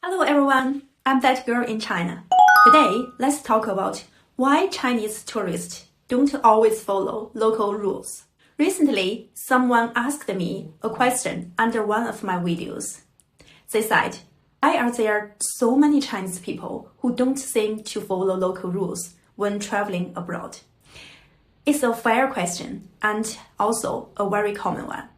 Hello everyone, I'm that girl in China. Today, let's talk about why Chinese tourists don't always follow local rules. Recently, someone asked me a question under one of my videos. They said, why are there so many Chinese people who don't seem to follow local rules when traveling abroad? It's a fair question and also a very common one.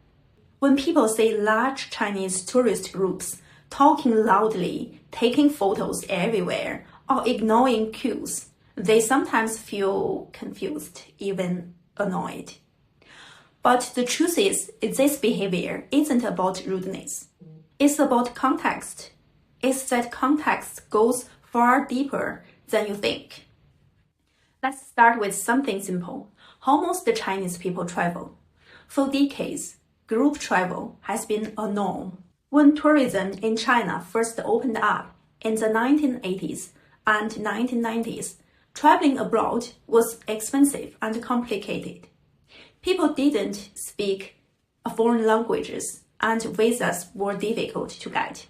When people see large Chinese tourist groups talking loudly, taking photos everywhere, or ignoring cues, they sometimes feel confused, even annoyed. But the truth is, this behavior isn't about rudeness. It's about context. It's that context goes far deeper than you think. Let's start with something simple. How most Chinese people travel. For decades, group travel has been a norm. When tourism in China first opened up in the 1980s and 1990s, traveling abroad was expensive and complicated. People didn't speak foreign languages and visas were difficult to get.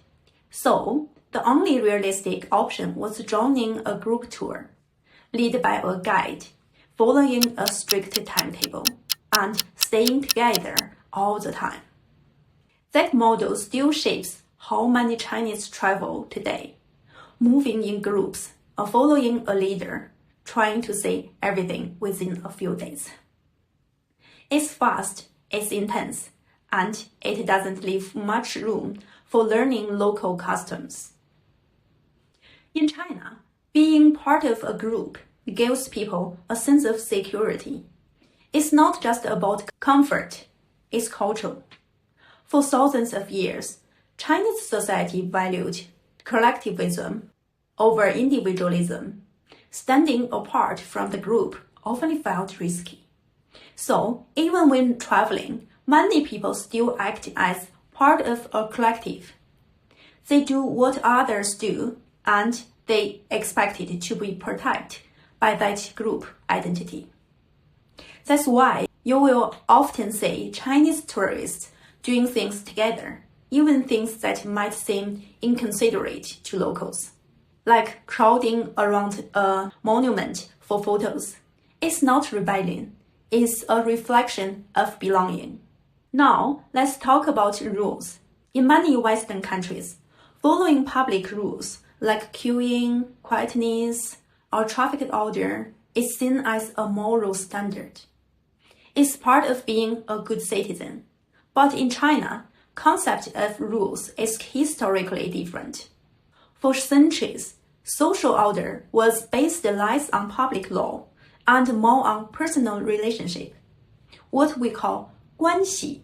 So, the only realistic option was joining a group tour, led by a guide, following a strict timetable, and staying together all the time. That model still shapes how many Chinese travel today, moving in groups or following a leader, trying to see everything within a few days. It's fast, it's intense, and it doesn't leave much room for learning local customs. In China, being part of a group gives people a sense of security. It's not just about comfort, it's cultural. For thousands of years, Chinese society valued collectivism over individualism. Standing apart from the group often felt risky. So, even when traveling, many people still act as part of a collective. They do what others do, and they expected to be protected by that group identity. That's why you will often see Chinese tourists doing things together, even things that might seem inconsiderate to locals, like crowding around a monument for photos. It's not rebellion, it's a reflection of belonging. Now, let's talk about rules. In many Western countries, following public rules like queuing, quietness, or traffic order is seen as a moral standard. It's part of being a good citizen. But in China, concept of rules is historically different. For centuries, social order was based less on public law and more on personal relationship, what we call 关系.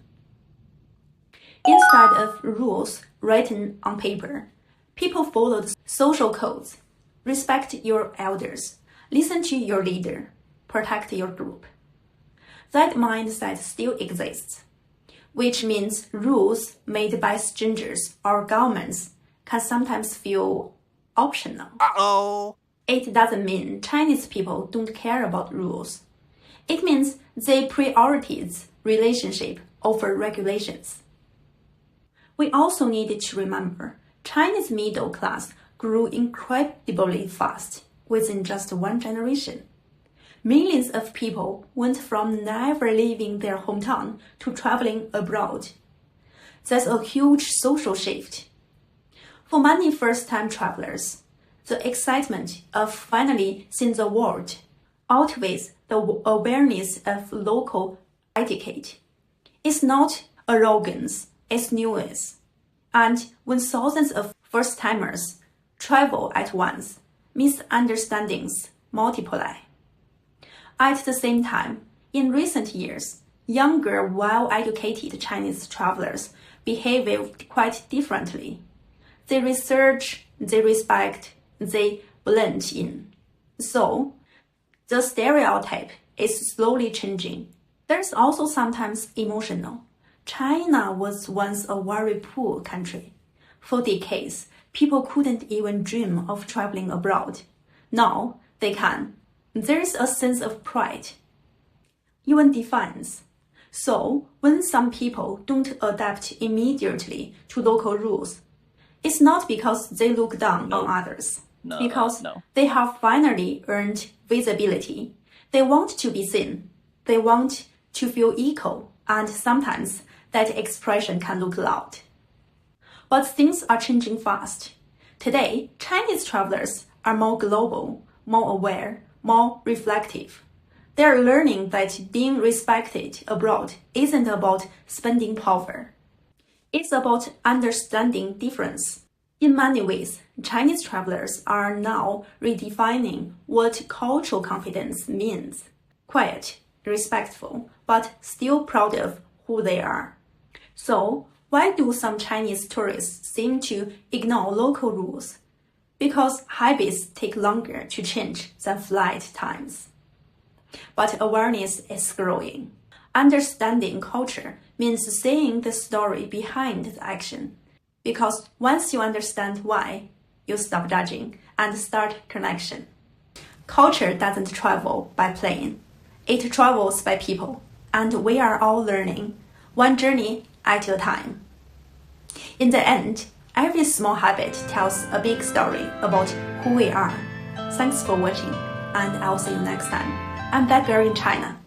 Instead of rules written on paper, people followed social codes, respect your elders, listen to your leader, protect your group. That mindset still exists, which means rules made by strangers or governments can sometimes feel optional. It doesn't mean Chinese people don't care about rules. It means they prioritize relationship over regulations. We also need to remember Chinese middle class grew incredibly fast within just one generation. Millions of people went from never leaving their hometown to traveling abroad. That's a huge social shift. For many first-time travelers, the excitement of finally seeing the world outweighs the awareness of local etiquette. It's not arrogance, it's nuance. And when thousands of first-timers travel at once, misunderstandings multiply. At the same time, in recent years, younger, well-educated Chinese travelers behave quite differently. They research, they respect, they blend in. So, the stereotype is slowly changing. There's also sometimes emotional. China was once a very poor country. For decades, people couldn't even dream of traveling abroad. Now, they can. There's a sense of pride, even defiance. So, when some people don't adapt immediately to local rules, It's not because they look down on others. Because they have finally earned visibility. They want to be seen. They want to feel equal, and sometimes that expression can look loud. But things are changing fast. Today, Chinese travelers are more global, more aware, more reflective. They are learning that being respected abroad isn't about spending power. It's about understanding difference. In many ways, Chinese travelers are now redefining what cultural confidence means. Quiet, respectful, but still proud of who they are. So, why do some Chinese tourists seem to ignore local rules? Because habits take longer to change than flight times. But awareness is growing. Understanding culture means seeing the story behind the action. Because once you understand why, you stop judging and start connection. Culture doesn't travel by plane. It travels by people. And we are all learning, one journey at a time. In the end, every small habit tells a big story about who we are. Thanks for watching, and I'll see you next time. I'm that girl in China.